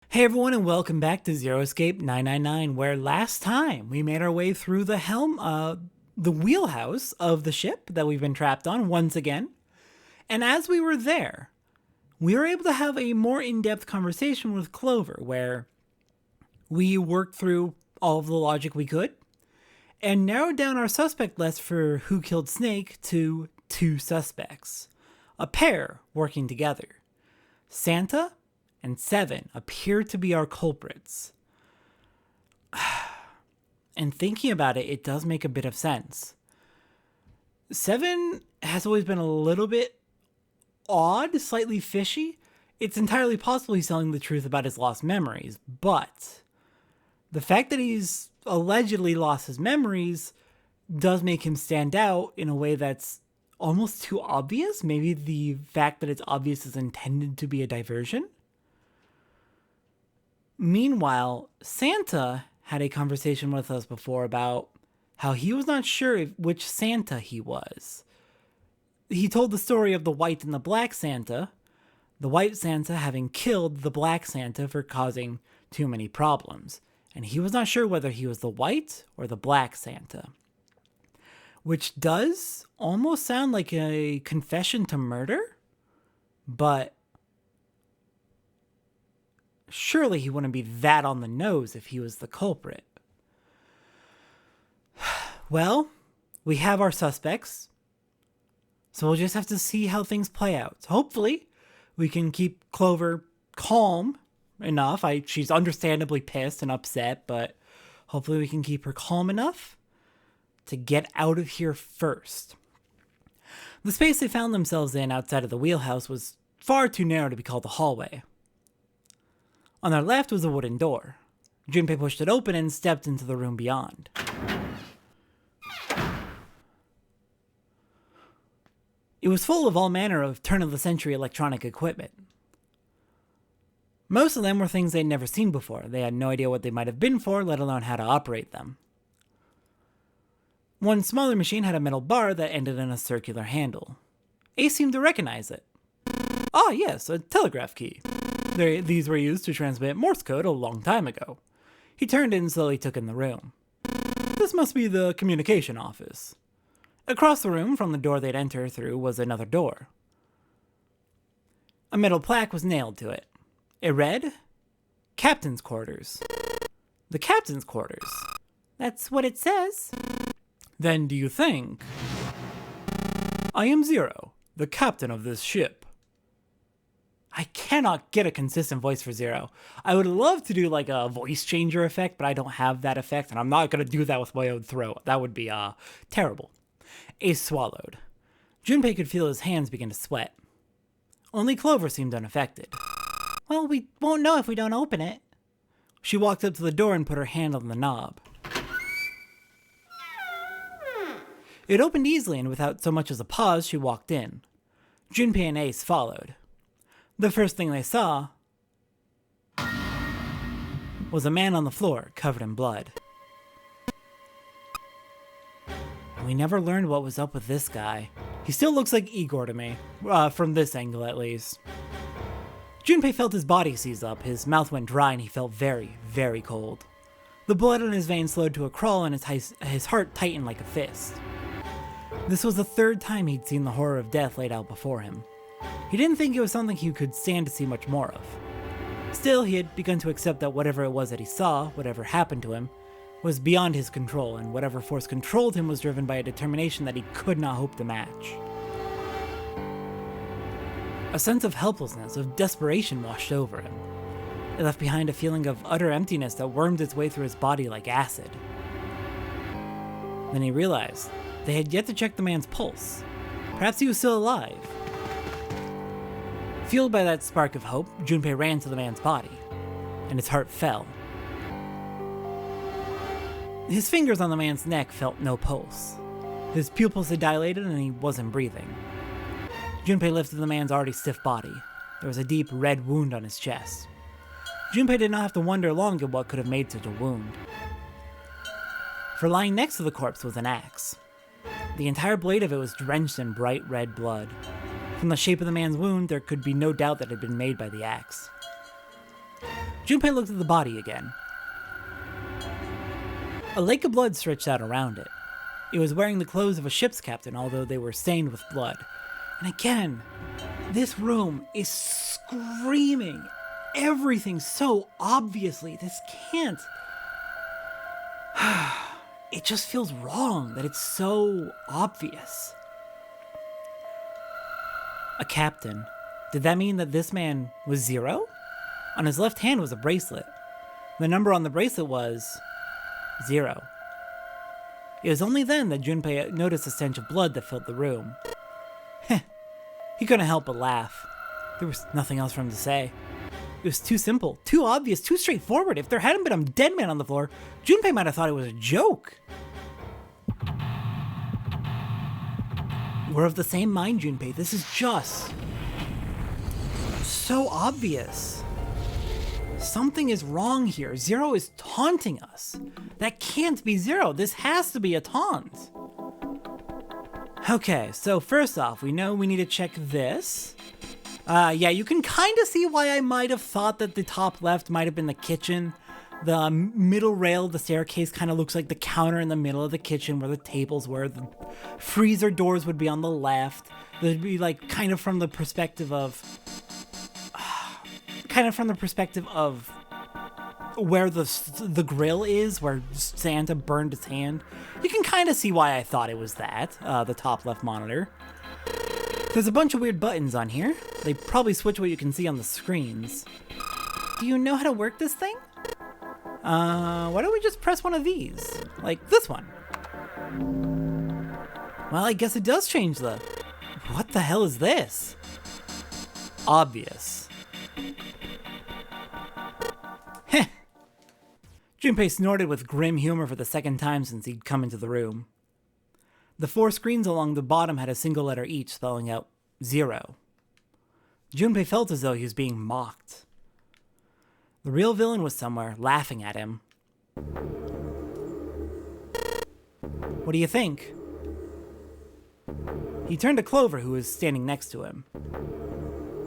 Hey everyone, and welcome back to Zero Escape 999, where last time we made our way through the wheelhouse of the ship that we've been trapped on once again. And as we were there, we were able to have a more in-depth conversation with Clover, where we worked through all of the logic we could and narrowed down our suspect list for who killed Snake to 2 suspects, a pair working together. Santa and Seven appear to be our culprits. And thinking about it, it does make a bit of sense. Seven has always been a little bit odd, slightly fishy. It's entirely possible he's telling the truth about his lost memories, but the fact that he's allegedly lost his memories does make him stand out in a way that's almost too obvious. Maybe the fact that it's obvious is intended to be a diversion. Meanwhile, Santa had a conversation with us before about how he was not sure which Santa he was. He told the story of the white and the black Santa, the white Santa having killed the black Santa for causing too many problems, and he was not sure whether he was the white or the black Santa. Which does almost sound like a confession to murder, but surely he wouldn't be that on the nose if he was the culprit. Well, we have our suspects, so we'll just have to see how things play out. Hopefully, we can keep Clover calm enough. She's understandably pissed and upset, but hopefully we can keep her calm enough to get out of here first. The space they found themselves in outside of the wheelhouse was far too narrow to be called a hallway. On their left was a wooden door. Junpei pushed it open and stepped into the room beyond. It was full of all manner of turn-of-the-century electronic equipment. Most of them were things they'd never seen before. They had no idea what they might have been for, let alone how to operate them. One smaller machine had a metal bar that ended in a circular handle. Ace seemed to recognize it. Ah, yes, a telegraph key. These were used to transmit Morse code a long time ago. He turned and slowly took in the room. This must be the communication office. Across the room from the door they'd enter through was another door. A metal plaque was nailed to it. It read, Captain's Quarters. The Captain's Quarters? That's what it says. Then do you think? I am Zero, the captain of this ship. I cannot get a consistent voice for Zero. I would love to do like a voice changer effect, but I don't have that effect, and I'm not going to do that with my own throat. That would be terrible. Ace swallowed. Junpei could feel his hands begin to sweat. Only Clover seemed unaffected. Well, we won't know if we don't open it. She walked up to the door and put her hand on the knob. It opened easily, and without so much as a pause, she walked in. Junpei and Ace followed. The first thing they saw was a man on the floor, covered in blood. We never learned what was up with this guy. He still looks like Igor to me, from this angle at least. Junpei felt his body seize up, his mouth went dry, and he felt very, very cold. The blood in his veins slowed to a crawl, and his heart tightened like a fist. This was the 3rd time he'd seen the horror of death laid out before him. He didn't think it was something he could stand to see much more of. Still, he had begun to accept that whatever it was that he saw, whatever happened to him, was beyond his control, and whatever force controlled him was driven by a determination that he could not hope to match. A sense of helplessness, of desperation washed over him. It left behind a feeling of utter emptiness that wormed its way through his body like acid. Then he realized they had yet to check the man's pulse. Perhaps he was still alive. Fueled by that spark of hope, Junpei ran to the man's body, and his heart fell. His fingers on the man's neck felt no pulse. His pupils had dilated and he wasn't breathing. Junpei lifted the man's already stiff body. There was a deep red wound on his chest. Junpei did not have to wonder long at what could have made such a wound. For lying next to the corpse was an axe. The entire blade of it was drenched in bright red blood. From the shape of the man's wound, there could be no doubt that it had been made by the axe. Junpei looked at the body again. A lake of blood stretched out around it. It was wearing the clothes of a ship's captain, although they were stained with blood. And again, this room is screaming everything so obviously. This can't. It just feels wrong that it's so obvious. A captain. Did that mean that this man was 0? On his left hand was a bracelet. The number on the bracelet was 0. It was only then that Junpei noticed a stench of blood that filled the room. He couldn't help but laugh. There was nothing else for him to say. It was too simple, too obvious, too straightforward. If there hadn't been a dead man on the floor, Junpei might have thought it was a joke. We're of the same mind, Junpei. This is just so obvious. Something is wrong here. 0 is taunting us. That can't be 0. This has to be a taunt. Okay, so first off, we know we need to check this. Yeah, you can kind of see why I might have thought that the top left might have been the kitchen. The middle rail of the staircase kind of looks like the counter in the middle of the kitchen where the tables were. The freezer doors would be on the left. There'd be like kind of from the perspective of where the grill is, where Santa burned his hand. You can kind of see why I thought it was that, the top left monitor. There's a bunch of weird buttons on here. They probably switch what you can see on the screens. Do you know how to work this thing? Why don't we just press one of these? Like this one. Well, I guess it does change the... What the hell is this? Obvious. Heh. Junpei snorted with grim humor for the second time since he'd come into the room. The 4 screens along the bottom had a single letter each, spelling out 0. Junpei felt as though he was being mocked. The real villain was somewhere, laughing at him. What do you think? He turned to Clover, who was standing next to him.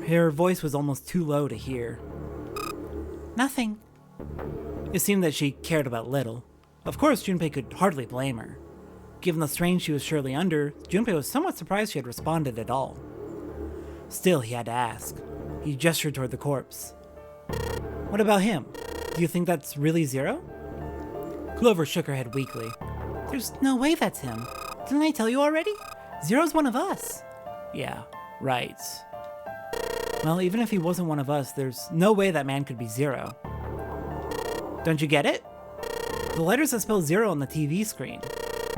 Her voice was almost too low to hear. Nothing. It seemed that she cared about little. Of course, Junpei could hardly blame her. Given the strain she was surely under, Junpei was somewhat surprised she had responded at all. Still, he had to ask. He gestured toward the corpse. What about him? Do you think that's really 0? Clover shook her head weakly. There's no way that's him. Didn't I tell you already? 0's one of us. Yeah, right. Well, even if he wasn't one of us, there's no way that man could be 0. Don't you get it? The letters that spell 0 on the TV screen.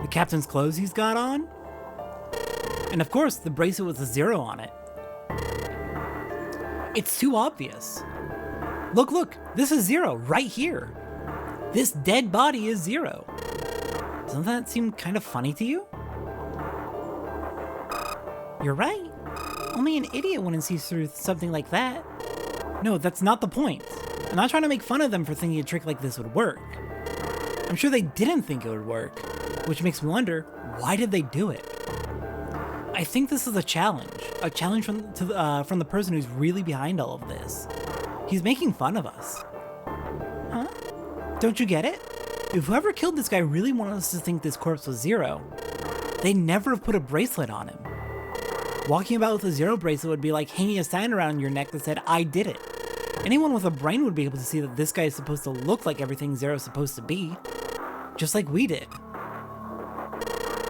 The captain's clothes he's got on. And of course, the bracelet with a 0 on it. It's too obvious. Look, this is 0 right here. This dead body is 0. Doesn't that seem kind of funny to you? You're right. Only an idiot wouldn't see through something like that. No, that's not the point. I'm not trying to make fun of them for thinking a trick like this would work. I'm sure they didn't think it would work, which makes me wonder, why did they do it? I think this is a challenge from the person who's really behind all of this. He's making fun of us. Huh? Don't you get it? If whoever killed this guy really wanted us to think this corpse was 0, they'd never have put a bracelet on him. Walking about with a 0 bracelet would be like hanging a sign around your neck that said, I did it. Anyone with a brain would be able to see that this guy is supposed to look like everything 0 is supposed to be. Just like we did.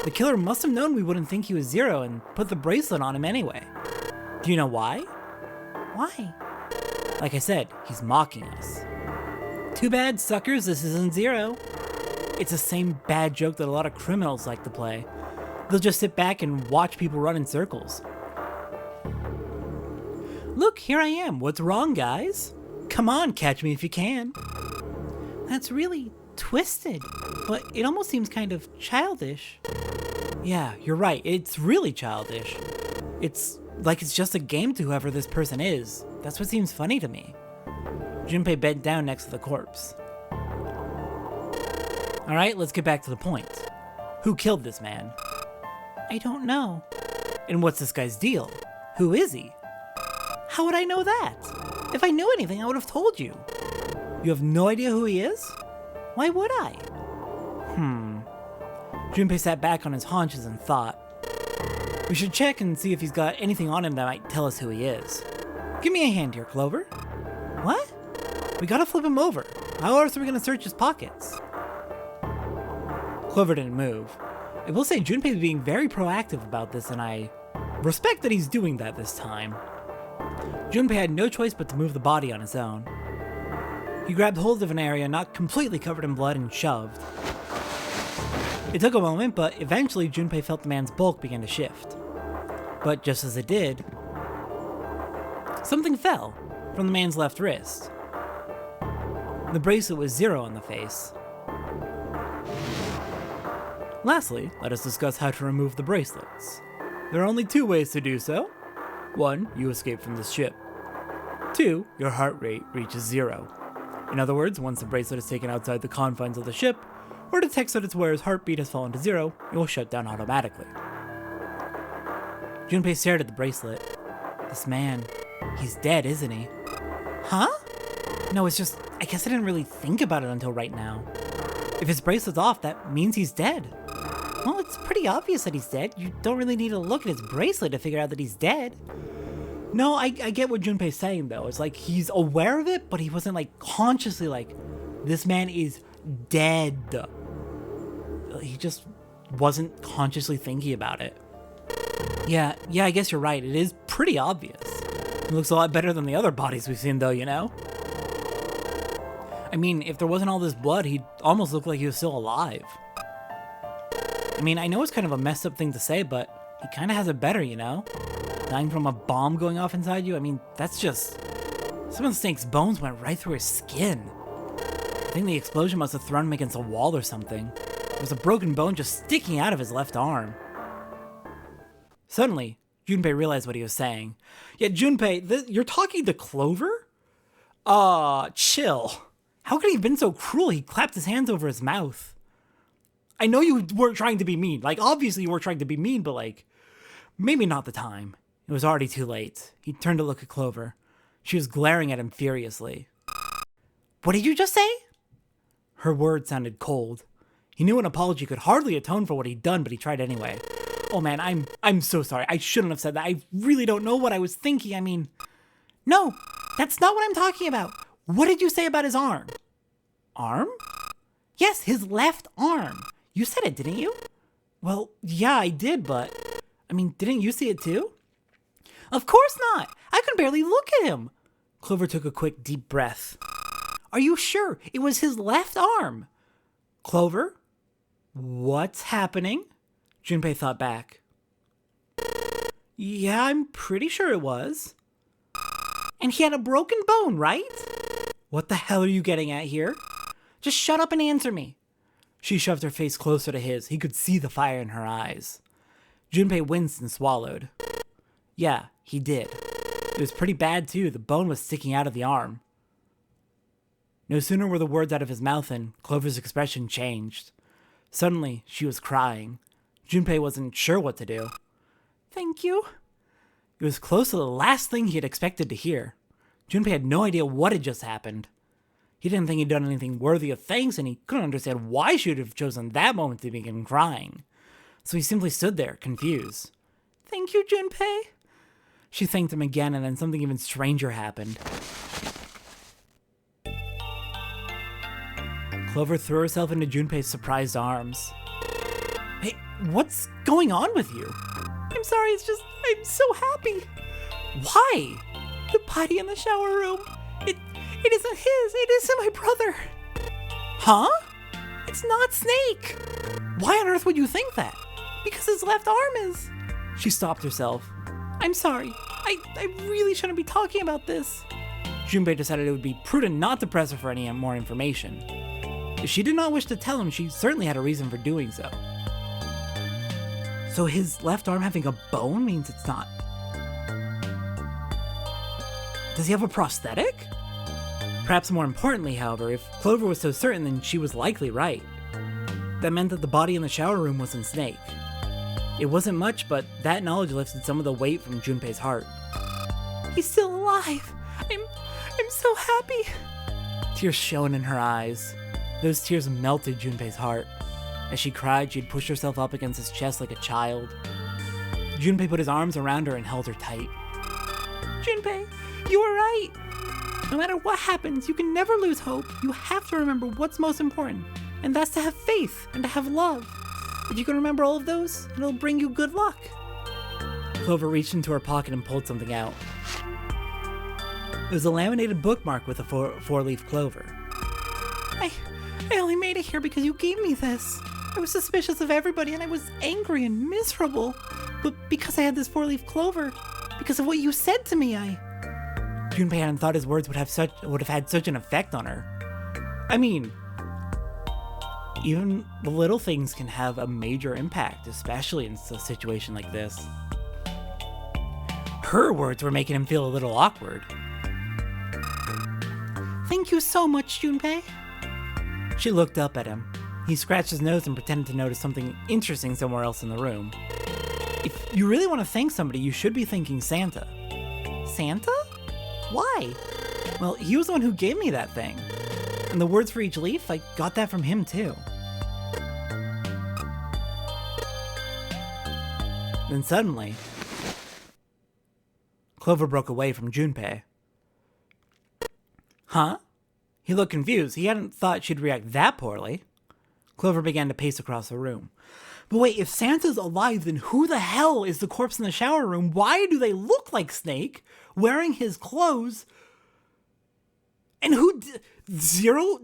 The killer must have known we wouldn't think he was 0 and put the bracelet on him anyway. Do you know why? Why? Like I said, he's mocking us. Too bad, suckers, this isn't 0. It's the same bad joke that a lot of criminals like to play. They'll just sit back and watch people run in circles. Look, here I am. What's wrong, guys? Come on, catch me if you can. That's really twisted, but it almost seems kind of childish. Yeah, you're right. It's really childish. It's like it's just a game to whoever this person is. That's what seems funny to me. Junpei bent down next to the corpse. Alright, let's get back to the point. Who killed this man? I don't know. And what's this guy's deal? Who is he? How would I know that? If I knew anything, I would have told you. You have no idea who he is? Why would I? Junpei sat back on his haunches and thought. We should check and see if he's got anything on him that might tell us who he is. Give me a hand here, Clover. What? We gotta flip him over. How else are we gonna search his pockets? Clover didn't move. I will say Junpei is being very proactive about this, and I respect that he's doing that this time. Junpei had no choice but to move the body on his own. He grabbed hold of an area not completely covered in blood and shoved. It took a moment, but eventually Junpei felt the man's bulk begin to shift. But just as it did, something fell from the man's left wrist. The bracelet was 0 on the face. Lastly, let us discuss how to remove the bracelets. There are only 2 ways to do so. 1, you escape from this ship. 2, your heart rate reaches 0. In other words, once the bracelet is taken outside the confines of the ship, or detects that its wearer's heartbeat has fallen to 0, it will shut down automatically. Junpei stared at the bracelet. This man, he's dead, isn't he? Huh? No, it's just, I guess I didn't really think about it until right now. If his bracelet's off, that means he's dead. Well, it's pretty obvious that he's dead. You don't really need to look at his bracelet to figure out that he's dead. No, I get what Junpei's saying, though. It's like he's aware of it, but he wasn't, like, consciously like, this man is dead. He just wasn't consciously thinking about it. Yeah, I guess you're right. It is pretty obvious. It looks a lot better than the other bodies we've seen, though, you know? I mean, if there wasn't all this blood, he'd almost look like he was still alive. I mean, I know it's kind of a messed up thing to say, but he kind of has it better, you know? Dying from a bomb going off inside you, I mean, that's just... Some of the snake's bones went right through his skin. I think the explosion must have thrown him against a wall or something. There was a broken bone just sticking out of his left arm. Suddenly, Junpei realized what he was saying. Yeah, Junpei, you're talking to Clover? Chill. How could he have been so cruel? He clapped his hands over his mouth. I know you weren't trying to be mean. Like, obviously you were trying to be mean, but like, maybe not the time. It was already too late. He turned to look at Clover. She was glaring at him furiously. What did you just say? Her words sounded cold. He knew an apology could hardly atone for what he'd done, but he tried anyway. Oh man, I'm so sorry. I shouldn't have said that. I really don't know what I was thinking. I mean, no, that's not what I'm talking about. What did you say about his arm? Arm? Yes, his left arm. You said it, didn't you? Well, yeah, I did, but... I mean, didn't you see it too? Of course not! I could barely look at him! Clover took a quick, deep breath. Are you sure? It was his left arm! Clover? What's happening? Junpei thought back. Yeah, I'm pretty sure it was. And he had a broken bone, right? What the hell are you getting at here? Just shut up and answer me. She shoved her face closer to his. He could see the fire in her eyes. Junpei winced and swallowed. Yeah, he did. It was pretty bad too. The bone was sticking out of the arm. No sooner were the words out of his mouth than Clover's expression changed. Suddenly, she was crying. Junpei wasn't sure what to do. Thank you. It was close to the last thing he had expected to hear. Junpei had no idea what had just happened. He didn't think he'd done anything worthy of thanks, and he couldn't understand why she would have chosen that moment to begin crying. So he simply stood there, confused. Thank you, Junpei. She thanked him again, and then something even stranger happened. Clover threw herself into Junpei's surprised arms. Hey, what's going on with you? I'm sorry, it's just, I'm so happy. Why? The body in the shower room. It isn't his, it isn't my brother. Huh? It's not Snake. Why on earth would you think that? Because his left arm is... She stopped herself. I'm sorry. I really shouldn't be talking about this. Junpei decided it would be prudent not to press her for any more information. If she did not wish to tell him, she certainly had a reason for doing so. So his left arm having a bone means it's not... Does he have a prosthetic? Perhaps more importantly, however, if Clover was so certain, then she was likely right. That meant that the body in the shower room wasn't Snake. It wasn't much, but that knowledge lifted some of the weight from Junpei's heart. He's still alive! I'm so happy! Tears shone in her eyes. Those tears melted Junpei's heart. As she cried, she'd pushed herself up against his chest like a child. Junpei put his arms around her and held her tight. Junpei, you were right! No matter what happens, you can never lose hope. You have to remember what's most important, and that's to have faith and to have love. If you can remember all of those, it'll bring you good luck. Clover reached into her pocket and pulled something out. It was a laminated bookmark with a four-leaf clover. I only made it here because you gave me this. I was suspicious of everybody and I was angry and miserable. But because I had this four-leaf clover, because of what you said to me, Junpei hadn't thought his words would have had such an effect on her. I mean, even the little things can have a major impact, especially in a situation like this. Her words were making him feel a little awkward. Thank you so much, Junpei. She looked up at him. He scratched his nose and pretended to notice something interesting somewhere else in the room. If you really want to thank somebody, you should be thanking Santa. Santa? Why? Well, he was the one who gave me that thing. And the words for each leaf, I got that from him too. Then suddenly, Clover broke away from Junpei. Huh? He looked confused. He hadn't thought she'd react that poorly. Clover began to pace across the room. But wait, if Santa's alive, then who the hell is the corpse in the shower room? Why do they look like Snake, wearing his clothes? And did Zero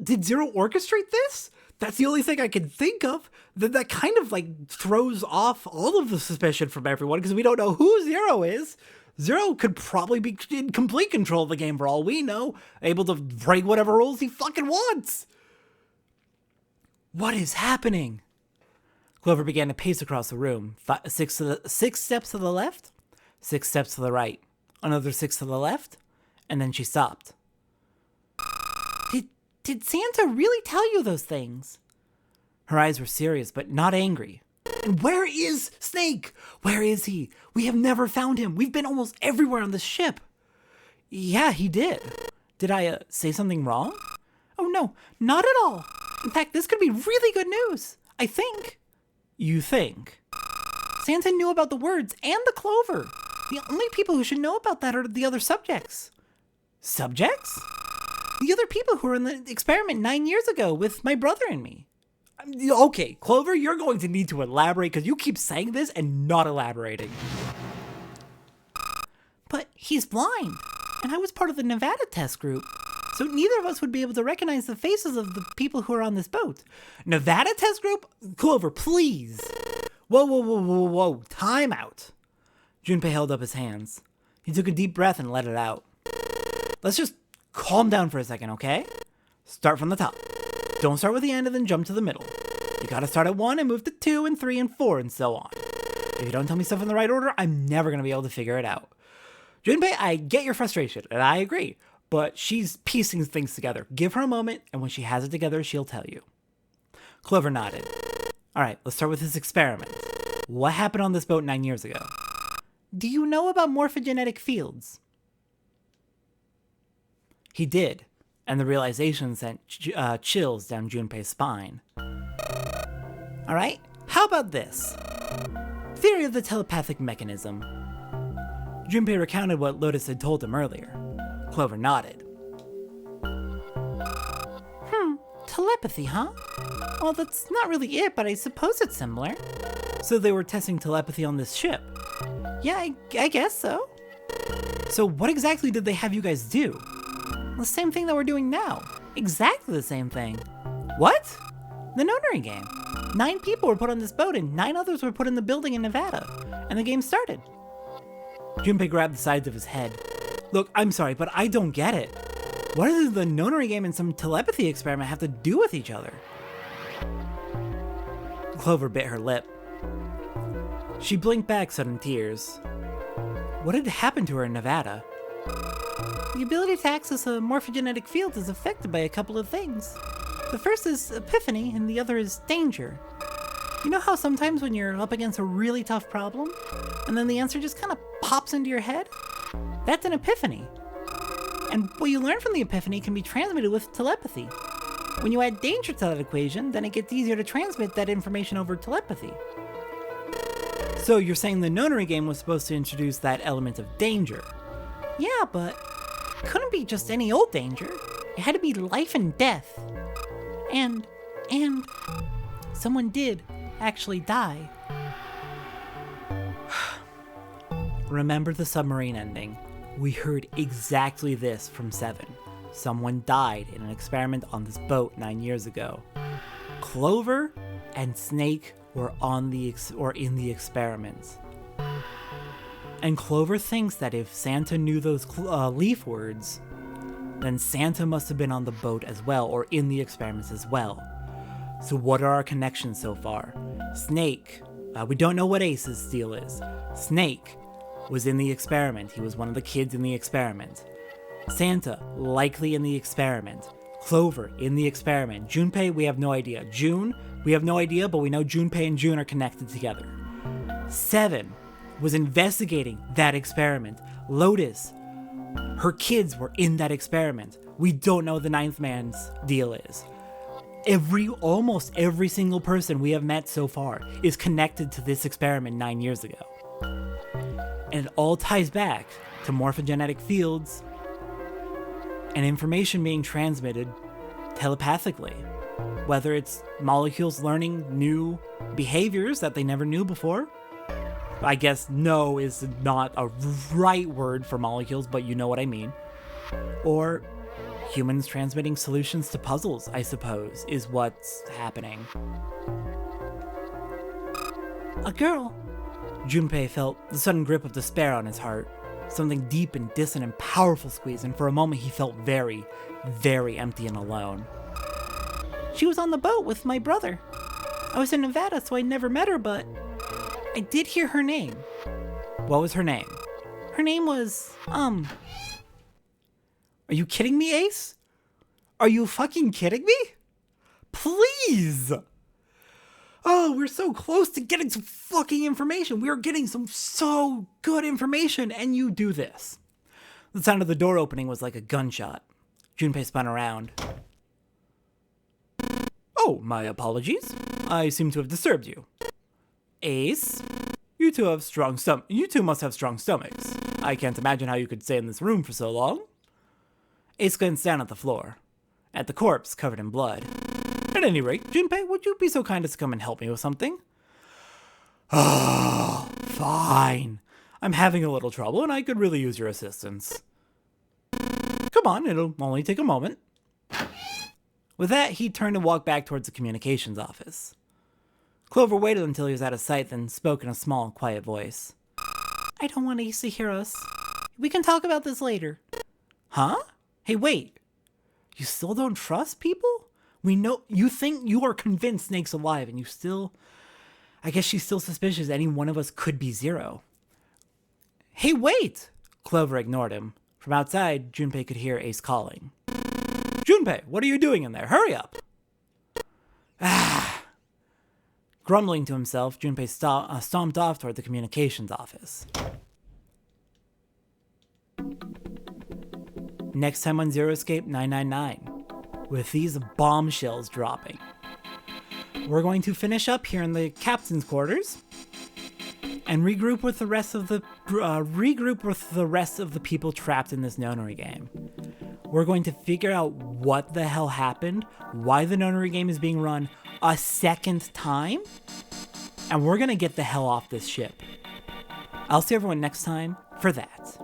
orchestrate this? That's the only thing I can think of. That kind of like throws off all of the suspicion from everyone because we don't know who Zero is. Zero could probably be in complete control of the game for all we know, able to break whatever rules he fucking wants. What is happening? Clover began to pace across the room. 6 steps to the left, 6 steps to the right, another 6 to the left, and then she stopped. Did Santa really tell you those things? Her eyes were serious, but not angry. And where is Snake? Where is he? We have never found him. We've been almost everywhere on this ship. Yeah, he did. Did I say something wrong? Oh no, not at all. In fact, this could be really good news. I think. You think? Santa knew about the words and the clover. The only people who should know about that are the other subjects. Subjects? The other people who were in the experiment 9 years ago with my brother and me. Okay, Clover, you're going to need to elaborate because you keep saying this and not elaborating. But he's blind, and I was part of the Nevada test group, so neither of us would be able to recognize the faces of the people who are on this boat. Nevada test group? Clover, please. Whoa, time out. Junpei held up his hands. He took a deep breath and let it out. Let's just calm down for a second, okay? Start from the top. Don't start with the end and then jump to the middle. You gotta start at 1 and move to 2 and 3 and 4 and so on. If you don't tell me stuff in the right order, I'm never gonna be able to figure it out. Junpei, I get your frustration, and I agree, but she's piecing things together. Give her a moment, and when she has it together, she'll tell you. Clover nodded. Alright, let's start with this experiment. What happened on this boat 9 years ago? Do you know about morphogenetic fields? He did. And the realization sent chills down Junpei's spine. Alright, how about this? Theory of the telepathic mechanism. Junpei recounted what Lotus had told him earlier. Clover nodded. Telepathy, huh? Well, that's not really it, but I suppose it's similar. So they were testing telepathy on this ship? Yeah, I guess so. So what exactly did they have you guys do? The same thing that we're doing now. Exactly the same thing. What? The notary game. 9 people were put on this boat and 9 others were put in the building in Nevada. And the game started. Junpei grabbed the sides of his head. Look, I'm sorry, but I don't get it. What does the notary game and some telepathy experiment have to do with each other? Clover bit her lip. She blinked back, sudden tears. What had happened to her in Nevada? The ability to access a morphogenetic field is affected by a couple of things. The first is epiphany, and the other is danger. You know how sometimes when you're up against a really tough problem, and then the answer just kind of pops into your head? That's an epiphany. And what you learn from the epiphany can be transmitted with telepathy. When you add danger to that equation, then it gets easier to transmit that information over telepathy. So you're saying the nonary game was supposed to introduce that element of danger. Yeah, but it couldn't be just any old danger. It had to be life and death. And someone did actually die. Remember the submarine ending? We heard exactly this from Seven. Someone died in an experiment on this boat 9 years ago. Clover and Snake were in the experiment. And Clover thinks that if Santa knew those leaf words, then Santa must have been on the boat as well, or in the experiments as well. So what are our connections so far? Snake, we don't know what Ace's deal is. Snake was in the experiment. He was one of the kids in the experiment. Santa, likely in the experiment. Clover, in the experiment. Junpei, we have no idea. June, we have no idea, but we know Junpei and June are connected together. Seven was investigating that experiment. Lotus, her kids were in that experiment. We don't know the ninth man's deal is. Almost every single person we have met so far is connected to this experiment 9 years ago. And it all ties back to morphogenetic fields and information being transmitted telepathically. Whether it's molecules learning new behaviors that they never knew before. I guess no is not a right word for molecules, but you know what I mean. Or humans transmitting solutions to puzzles, I suppose, is what's happening. A girl. Junpei felt the sudden grip of despair on his heart. Something deep and distant and powerful squeeze, and for a moment he felt very, very empty and alone. She was on the boat with my brother. I was in Nevada, so I never met her, but I did hear her name. What was her name? Her name was, Are you kidding me, Ace? Are you fucking kidding me? Please! Oh, we're so close to getting some fucking information. We are getting some so good information, and you do this. The sound of the door opening was like a gunshot. Junpei spun around. Oh, my apologies. I seem to have disturbed you. Ace, you two must have strong stomachs. I can't imagine how you could stay in this room for so long. Ace glanced down at the floor, at the corpse covered in blood. At any rate, Junpei, would you be so kind as to come and help me with something? Oh, fine. I'm having a little trouble and I could really use your assistance. Come on, it'll only take a moment. With that, he turned and walked back towards the communications office. Clover waited until he was out of sight, then spoke in a small, quiet voice. I don't want Ace to hear us. We can talk about this later. Huh? Hey, wait. You still don't trust people? We know you think you are convinced Snake's alive, and you still... I guess she's still suspicious any one of us could be Zero. Hey, wait! Clover ignored him. From outside, Junpei could hear Ace calling. Junpei, what are you doing in there? Hurry up! Grumbling to himself, Junpei stomped off toward the communications office. Next time on Zero Escape 999. With these bombshells dropping. We're going to finish up here in the captain's quarters and regroup with the rest of the people trapped in this nonary game. We're going to figure out what the hell happened, why the nonary game is being run a second time, and we're going to get the hell off this ship. I'll see everyone next time for that.